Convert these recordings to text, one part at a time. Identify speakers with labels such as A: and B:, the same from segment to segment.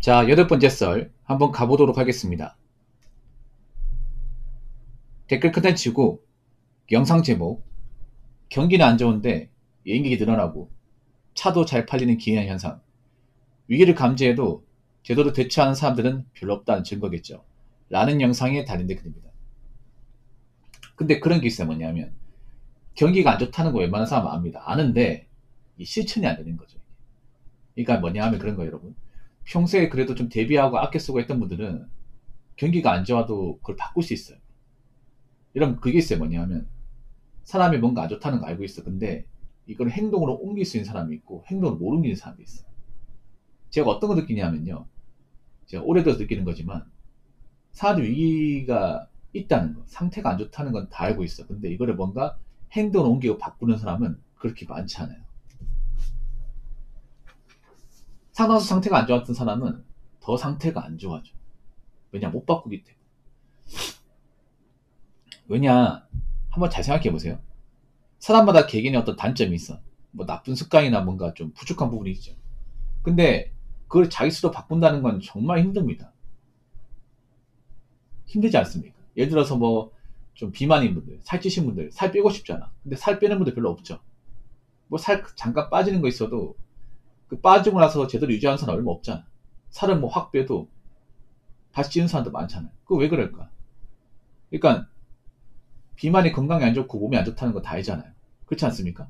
A: 자, 8번째 썰 한번 가보도록 하겠습니다. 댓글 컨텐츠고 영상 제목 경기는 안 좋은데 여행객이 늘어나고 차도 잘 팔리는 기이한 현상, 위기를 감지해도 제대로 대처하는 사람들은 별로 없다는 증거겠죠 라는 영상에 달린 댓글입니다. 근데 그런 게 있어요. 뭐냐면 경기가 안 좋다는 거 웬만한 사람은 압니다. 아는데 이 실천이 안 되는 거죠. 그러니까 뭐냐 하면 그런 거예요. 여러분, 평소에 그래도 좀 대비하고 아껴 쓰고 했던 분들은 경기가 안 좋아도 그걸 바꿀 수 있어요. 여러분, 그게 있어요. 뭐냐 하면 사람이 뭔가 안 좋다는 거 알고 있어. 근데 이걸 행동으로 옮길 수 있는 사람이 있고 행동을 못 옮기는 사람이 있어요. 제가 어떤 거 느끼냐면요, 제가 오래돼서 느끼는 거지만 사람들 위기가 있다는 거, 상태가 안 좋다는 건 다 알고 있어. 근데 이거를 뭔가 행동을 옮기고 바꾸는 사람은 그렇게 많지 않아요. 상당수 상태가 안 좋았던 사람은 더 상태가 안 좋아져. 왜냐? 못 바꾸기 때문에. 왜냐? 한번 잘 생각해 보세요. 사람마다 개개인의 어떤 단점이 있어. 뭐 나쁜 습관이나 뭔가 좀 부족한 부분이 있죠. 근데 그걸 자기 스스로 바꾼다는 건 정말 힘듭니다. 힘들지 않습니까? 예를 들어서 뭐 좀 비만인 분들, 살찌신 분들, 살 빼고 싶잖아. 근데 살 빼는 분들 별로 없죠. 뭐 살 잠깐 빠지는 거 있어도 그 빠지고 나서 제대로 유지하는 사람 얼마 없잖아. 살을 뭐 확 빼도 다시 찌는 사람도 많잖아요. 그거 왜 그럴까? 그러니까 비만이 건강에 안 좋고 몸에 안 좋다는 거 다 알잖아요. 그렇지 않습니까?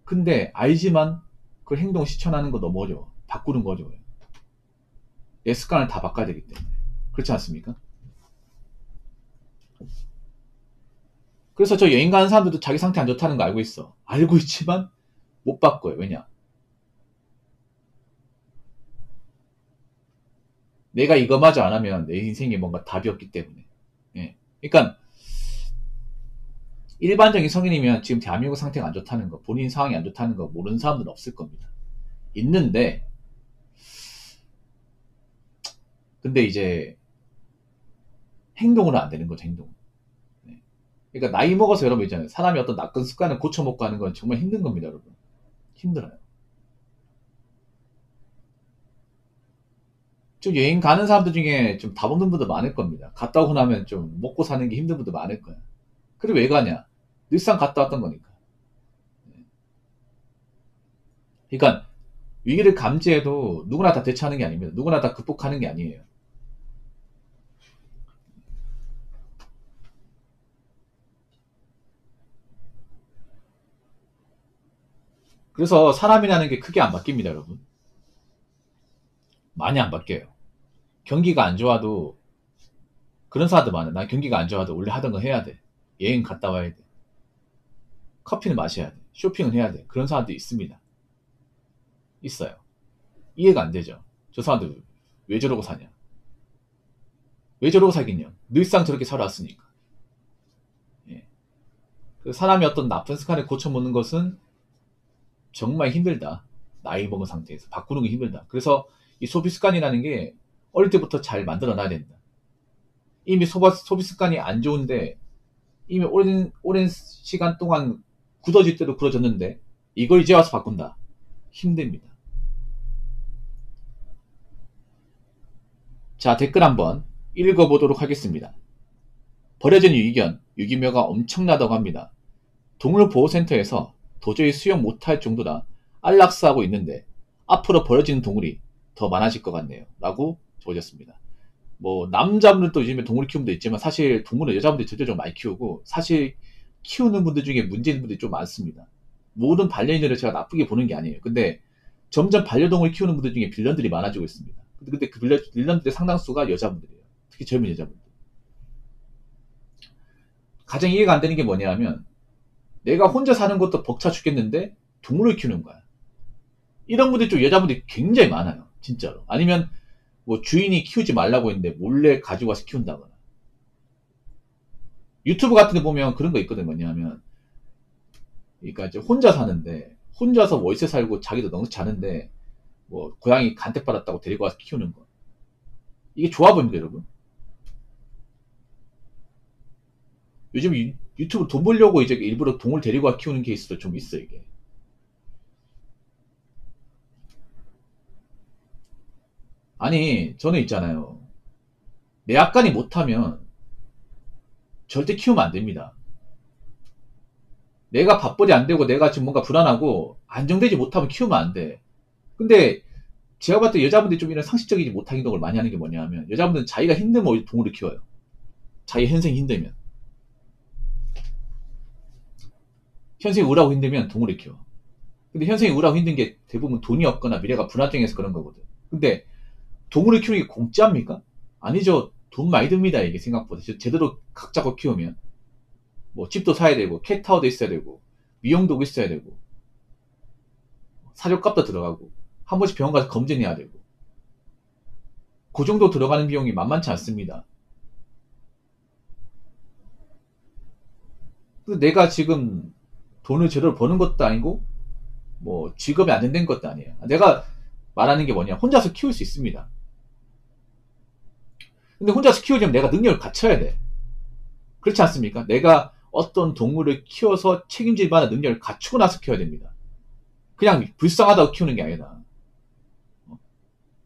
A: 근데 알지만 그 행동 실천하는 거 너무 어려워. 바꾸는 거 어려워요. 내 습관을 다 바꿔야 되기 때문에. 그렇지 않습니까? 그래서 저 여행 가는 사람들도 자기 상태 안 좋다는 거 알고 있어. 알고 있지만 못 바꿔요. 왜냐? 내가 이거마저 안 하면 내 인생에 뭔가 답이 없기 때문에. 예. 그러니까 일반적인 성인이면 지금 대한민국 상태가 안 좋다는 거, 본인 상황이 안 좋다는 거 모르는 사람들은 없을 겁니다. 있는데, 근데 이제 행동으로 안 되는 거죠. 행동. 네. 그러니까 나이 먹어서 여러분 있잖아요. 사람이 어떤 나쁜 습관을 고쳐먹고 하는 건 정말 힘든 겁니다, 여러분. 힘들어요. 좀 여행 가는 사람들 중에 좀 답 없는 분들 많을 겁니다. 갔다 오고 나면 좀 먹고 사는 게 힘든 분들 많을 거야. 그리고 왜 가냐? 늘상 갔다 왔던 거니까. 그러니까 위기를 감지해도 누구나 다 대처하는 게 아닙니다. 누구나 다 극복하는 게 아니에요. 그래서 사람이라는 게 크게 안 바뀝니다, 여러분. 많이 안 바뀌어요. 경기가 안 좋아도 그런 사람들 많아요. 난 경기가 안 좋아도 원래 하던 거 해야 돼. 여행 갔다 와야 돼. 커피는 마셔야 돼. 쇼핑은 해야 돼. 그런 사람들이 있습니다. 있어요. 이해가 안 되죠. 저 사람들 왜 저러고 사냐? 왜 저러고 살겠냐? 늘상 저렇게 살아왔으니까. 예. 그 사람이 어떤 나쁜 습관을 고쳐먹는 것은 정말 힘들다. 나이 먹은 상태에서 바꾸는 게 힘들다. 그래서 이 소비 습관이라는 게 어릴 때부터 잘 만들어 놔야 된다. 이미 소비 습관이 안 좋은데 이미 오랜 시간 동안 굳어질 대로 굳어졌는데 이걸 이제 와서 바꾼다. 힘듭니다. 자, 댓글 한번 읽어보도록 하겠습니다. 버려진 유기견, 유기묘가 엄청나다고 합니다. 동물보호센터에서 도저히 수용 못할 정도라 안락사하고 있는데 앞으로 버려지는 동물이 더 많아질 것 같네요. 라고 적어졌습니다. 뭐 남자분들도 요즘에 동물 키우는 분도 있지만 사실 동물은 여자분들이 전체적으로 많이 키우고 사실 키우는 분들 중에 문제 있는 분들이 좀 많습니다. 모든 반려인들을 제가 나쁘게 보는 게 아니에요. 근데 점점 반려동물 키우는 분들 중에 빌런들이 많아지고 있습니다. 근데 그 빌런들의 상당수가 여자분들이에요. 특히 젊은 여자분들. 가장 이해가 안 되는 게 뭐냐 하면 내가 혼자 사는 것도 벅차 죽겠는데 동물을 키우는 거야. 이런 분들이 좀 여자분들이 굉장히 많아요. 진짜로. 아니면 뭐 주인이 키우지 말라고 했는데 몰래 가지고 와서 키운다거나. 유튜브 같은 데 보면 그런 거 있거든. 뭐냐면 그러니까 이제 혼자 사는데 혼자서 월세 살고 자기도 넉넉지 않은데 뭐 고양이 간택 받았다고 데리고 와서 키우는 거. 이게 좋아 보입니다, 여러분. 요즘 유튜브 돈 벌려고 이제 일부러 동물 데리고 와 키우는 케이스도 좀 있어, 이게. 아니, 저는 있잖아요. 내 악관이 못하면 절대 키우면 안 됩니다. 내가 밥벌이 안 되고 내가 지금 뭔가 불안하고 안정되지 못하면 키우면 안 돼. 근데 제가 봤을 때 여자분들이 좀 이런 상식적이지 못한 행동을 많이 하는 게 뭐냐 하면 여자분들은 자기가 힘들면 오히려 동물을 키워요. 자기 현생이 힘들면. 현생이 우울하고 힘들면 동물을 키워. 근데 현생이 우울하고 힘든 게 대부분 돈이 없거나 미래가 불안정해서 그런 거거든. 근데 동물을 키우는 게 공짜입니까? 아니죠. 돈 많이 듭니다. 이게 생각보다. 제대로 각 잡고 키우면. 뭐 집도 사야 되고 캣타워도 있어야 되고 미용도구 있어야 되고 사료값도 들어가고 한 번씩 병원 가서 검진해야 되고 그 정도 들어가는 비용이 만만치 않습니다. 근데 내가 지금 돈을 제대로 버는 것도 아니고 뭐 직업이 안정된 것도 아니에요. 내가 말하는 게 뭐냐, 혼자서 키울 수 있습니다. 근데 혼자서 키우려면 내가 능력을 갖춰야 돼. 그렇지 않습니까? 내가 어떤 동물을 키워서 책임질 만한 능력을 갖추고 나서 키워야 됩니다. 그냥 불쌍하다고 키우는 게 아니라.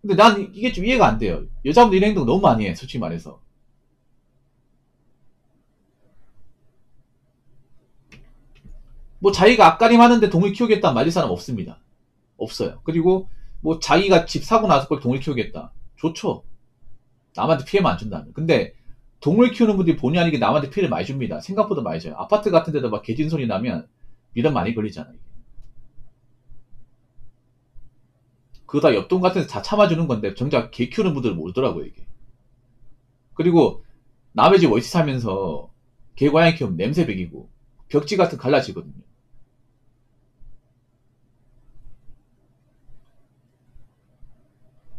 A: 근데 난 이게 좀 이해가 안 돼요. 여자분들 이런 행동 너무 많이 해, 솔직히 말해서. 뭐 자기가 앞가림 하는데 동물 키우겠다 말릴 사람 없습니다. 없어요. 그리고 뭐 자기가 집 사고 나서 그걸 동물 키우겠다. 좋죠. 남한테 피해만 안 준다면. 근데 동물 키우는 분들이 본의 아니게 남한테 피해를 많이 줍니다. 생각보다 많이 줘요. 아파트 같은 데도 막 개진 소리 나면 미련 많이 걸리잖아요. 그거 다 옆동 같은 데서 다 참아주는 건데 정작 개 키우는 분들은 모르더라고요, 이게. 그리고 남의 집 월세 사면서 개 고양이 키우면 냄새 배기고 벽지 같은 거 갈라지거든요.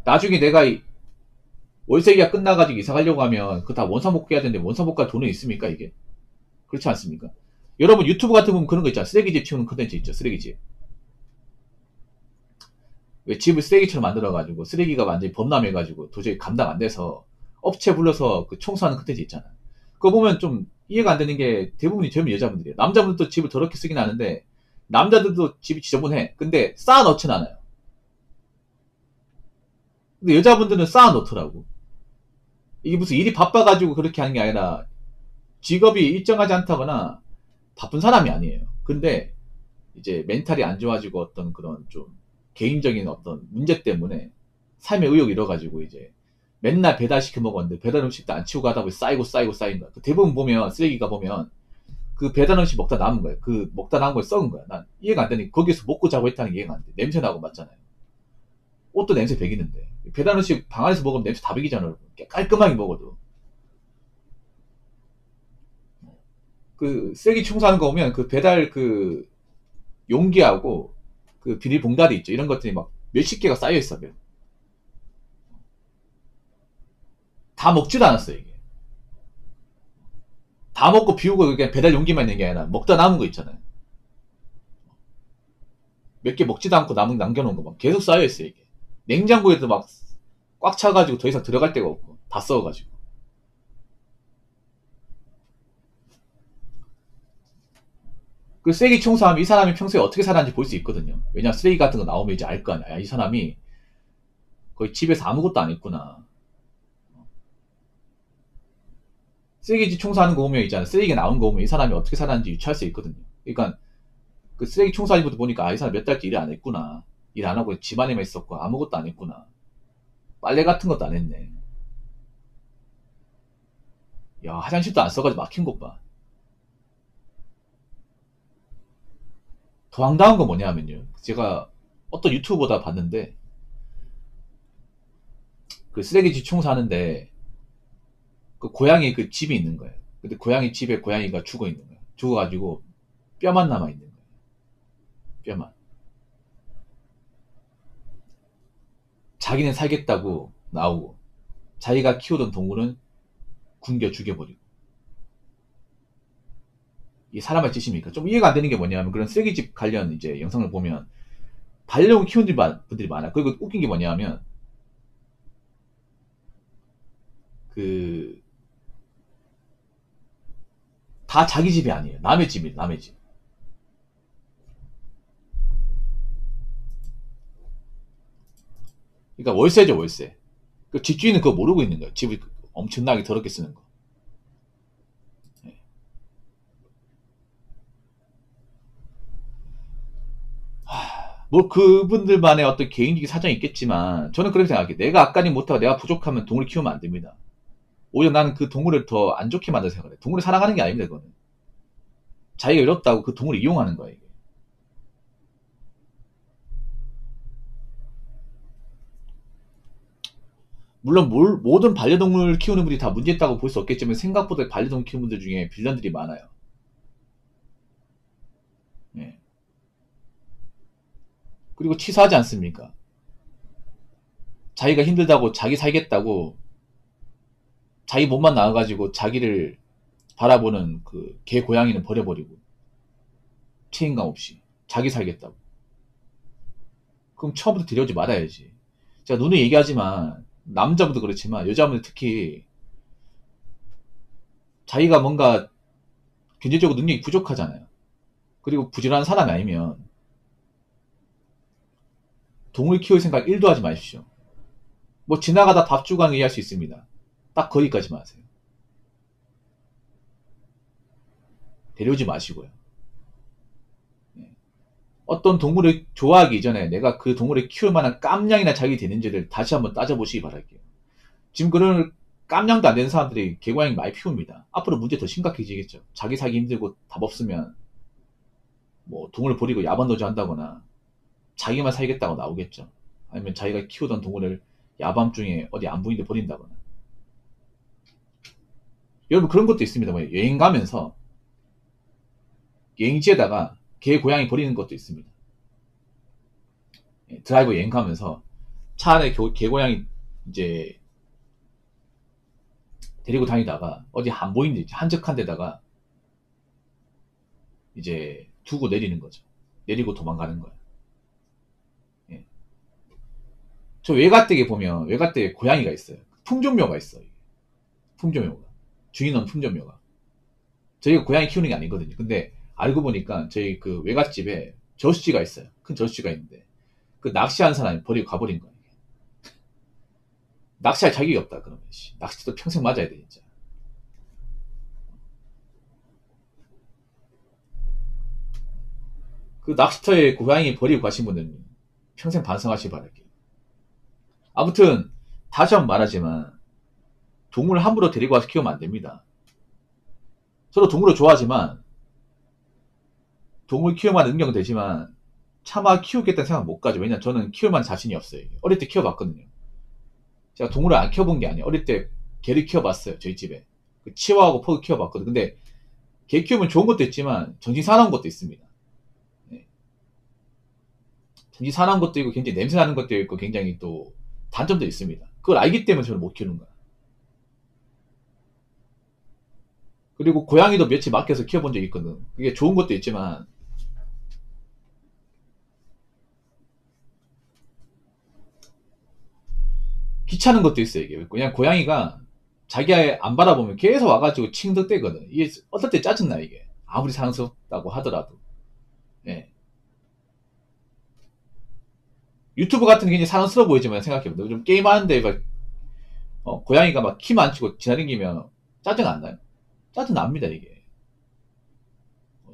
A: 나중에 내가 월세 계약 끝나가지고 이사 가려고 하면 그거 다 원상복구 해야 되는데 원상복구할 돈은 있습니까, 이게? 그렇지 않습니까? 여러분 유튜브 같은 거 보면 그런 거 있잖아. 쓰레기집 치우는 컨텐츠 있죠. 쓰레기집. 왜 집을 쓰레기처럼 만들어가지고 쓰레기가 완전히 범람해가지고 도저히 감당 안 돼서 업체 불러서 그 청소하는 컨텐츠 있잖아. 그거 보면 좀 이해가 안 되는 게 대부분이 젊은 여자분들이에요. 남자분들도 집을 더럽게 쓰긴 하는데 남자들도 집이 지저분해. 근데 쌓아 넣진 않아요. 근데 여자분들은 쌓아 넣더라고. 이게 무슨 일이 바빠가지고 그렇게 하는 게 아니라 직업이 일정하지 않다거나 바쁜 사람이 아니에요. 근데 이제 멘탈이 안 좋아지고 어떤 그런 좀 개인적인 어떤 문제 때문에 삶의 의욕을 잃어가지고 이제 맨날 배달 시켜 먹었는데 배달 음식도 안 치우고 하다 보니 쌓이고 쌓인 거야. 대부분 보면 쓰레기가 보면 그 배달 음식 먹다 남은 거야. 그 먹다 남은 걸 썩은 거야. 난 이해가 안 되니 거기서 먹고 자고 했다는 게 이해가 안 돼. 냄새 나고 맞잖아요. 옷도 냄새 배기는데 배달 음식 방 안에서 먹으면 냄새 다 배기잖아. 여러분. 깔끔하게 먹어도. 그 쓰레기 청소하는 거 보면 그 배달 그 용기하고 그 비닐봉다리 있죠. 이런 것들이 막 몇십 개가 쌓여 있어요. 다 먹지도 않았어요, 이게. 다 먹고 비우고 그냥 배달 용기만 있는 게 아니라 먹다 남은 거 있잖아요. 몇 개 먹지도 않고 남겨놓은 거 막 계속 쌓여 있어요, 이게. 냉장고에도 막 꽉 차가지고 더 이상 들어갈 데가 없고 다 썩어가지고. 그 쓰레기 청소하면 이 사람이 평소에 어떻게 살았는지 볼 수 있거든요. 왜냐면 쓰레기 같은 거 나오면 이제 알 거 아니야. 야, 이 사람이 거의 집에서 아무것도 안 했구나. 쓰레기집 청소하는 거 보면 있잖아. 쓰레기가 나온 거 보면 이 사람이 어떻게 살았는지 유추할 수 있거든요. 그러니까 그 쓰레기 청소하는 것도 보니까 아, 이 사람 몇 달째 일 안 했구나. 일 안 하고 집안에만 있었고 아무것도 안 했구나. 빨래 같은 것도 안 했네. 야, 화장실도 안 써가지고 막힌 것 봐. 더 황당한 건 뭐냐면요. 제가 어떤 유튜브보다 봤는데 그 쓰레기집 청소하는데 그 고양이 그 집이 있는 거예요. 근데 고양이 집에 고양이가 죽어 있는 거예요. 죽어가지고 뼈만 남아 있는 거예요. 뼈만. 자기는 살겠다고 나오고 자기가 키우던 동물은 굶겨 죽여버리고. 이 사람의 짓입니까? 좀 이해가 안 되는 게 뭐냐면 그런 쓰레기집 관련 이제 영상을 보면 반려견 키우는 분들이 많아. 그리고 웃긴 게 뭐냐면 그 다 자기 집이 아니에요. 남의 집이에요. 남의 집. 그러니까 월세죠, 월세. 그 집주인은 그거 모르고 있는 거예요. 집을 엄청나게 더럽게 쓰는 거. 뭐 그분들만의 어떤 개인적인 사정이 있겠지만 저는 그렇게 생각해요. 내가 아까니 못하고 내가 부족하면 동물을 키우면 안 됩니다. 오히려 나는 그 동물을 더 안 좋게 만들 생각을 해요. 동물을 사랑하는 게 아닙니다. 그거는 자기가 외롭다고 그 동물을 이용하는 거예요. 이게. 물론 모든 반려동물 키우는 분이 다 문제있다고 볼 수 없겠지만 생각보다 반려동물 키우는 분들 중에 빌런들이 많아요. 예. 그리고 치사하지 않습니까? 자기가 힘들다고 자기 살겠다고 자기 몸만 나와가지고 자기를 바라보는 그 개 고양이는 버려버리고 책임감 없이 자기 살겠다고. 그럼 처음부터 데려오지 말아야지. 제가 누누이 얘기하지만 남자분도 그렇지만 여자분들 특히 자기가 뭔가 경제적으로 능력이 부족하잖아요. 그리고 부지런한 사람이 아니면 동물 키울 생각 1도 하지 마십시오. 뭐 지나가다 밥 주고 이해할 수 있습니다. 딱 거기까지만 하세요. 데려오지 마시고요. 어떤 동물을 좋아하기 이전에 내가 그 동물을 키울 만한 깜냥이나 자격이 되는지를 다시 한번 따져보시기 바랄게요. 지금 그런 깜냥도 안 되는 사람들이 개고양이 많이 피웁니다. 앞으로 문제 더 심각해지겠죠. 자기 살기 힘들고 답 없으면 뭐 동물을 버리고 야반도주 한다거나 자기만 살겠다고 나오겠죠. 아니면 자기가 키우던 동물을 야밤중에 어디 안 보이는데 버린다거나. 여러분 그런 것도 있습니다. 뭐 여행 가면서 여행지에다가 개 고양이 버리는 것도 있습니다. 드라이브 여행 가면서 차 안에 개 고양이 이제 데리고 다니다가 어디 안 보이는데 한적한 데다가 이제 두고 내리는 거죠. 내리고 도망가는 거예요. 예. 저 외가댁에 보면 외가댁에 고양이가 있어요. 품종묘가 있어요. 품종묘가. 주인 없는 품종묘가. 저희가 고양이 키우는 게 아니거든요. 근데 알고 보니까 저희 그 외갓집에 저수지가 있어요. 큰 저수지가 있는데 그 낚시하는 사람이 버리고 가버린 거예요. 낚시할 자격이 없다 그러면 낚시도 평생 맞아야 돼 진짜. 그 낚시터에 고양이 버리고 가신 분들은 평생 반성하시기 바랄게요. 아무튼 다시 한번 말하지만 동물 함부로 데리고 와서 키우면 안 됩니다. 저도 동물을 좋아하지만 동물 키우면 능력은 되지만 차마 키우겠다는 생각 못 가죠. 왜냐면 저는 키울만 자신이 없어요. 어릴 때 키워봤거든요. 제가 동물을 안 키워본 게 아니에요. 어릴 때 개를 키워봤어요. 저희 집에. 그 치와하고 퍼그 키워봤거든요. 근데 개 키우면 좋은 것도 있지만 정신 사나운 것도 있습니다. 네. 정신 사나운 것도 있고 굉장히 냄새 나는 것도 있고 굉장히 또 단점도 있습니다. 그걸 알기 때문에 저는 못 키우는 거야. 그리고 고양이도 며칠 맡겨서 키워본 적이 있거든. 그게 좋은 것도 있지만 귀찮은 것도 있어요. 이게 그냥 고양이가 자기 안 바라보면 계속 와가지고 칭득대거든. 이게 어떨 때 짜증나 이게 아무리 사랑스럽다고 하더라도. 예. 유튜브 같은 게 굉장히 사랑스러워 보이지만 생각해보면 요즘 게임하는데 막 고양이가 막 키 안 치고 지나다니면 짜증 안 나요? 짜증 납니다 이게.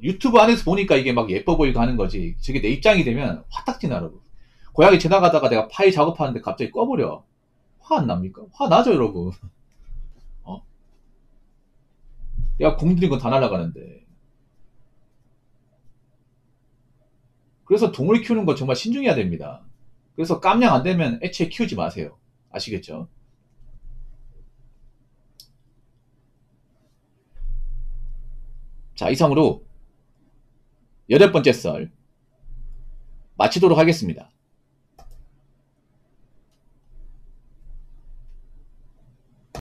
A: 유튜브 안에서 보니까 이게 막 예뻐 보이고 하는 거지. 저게 내 입장이 되면 화딱지 나라고. 고양이 지나가다가 내가 파일 작업하는데 갑자기 꺼버려. 화 안 납니까? 화 나죠 여러분. 어? 내가 공들인 건 다 날아가는데. 그래서 동물 키우는 건 정말 신중해야 됩니다. 그래서 깜냥 안 되면 애초에 키우지 마세요. 아시겠죠? 자, 이상으로 8번째 썰 마치도록 하겠습니다.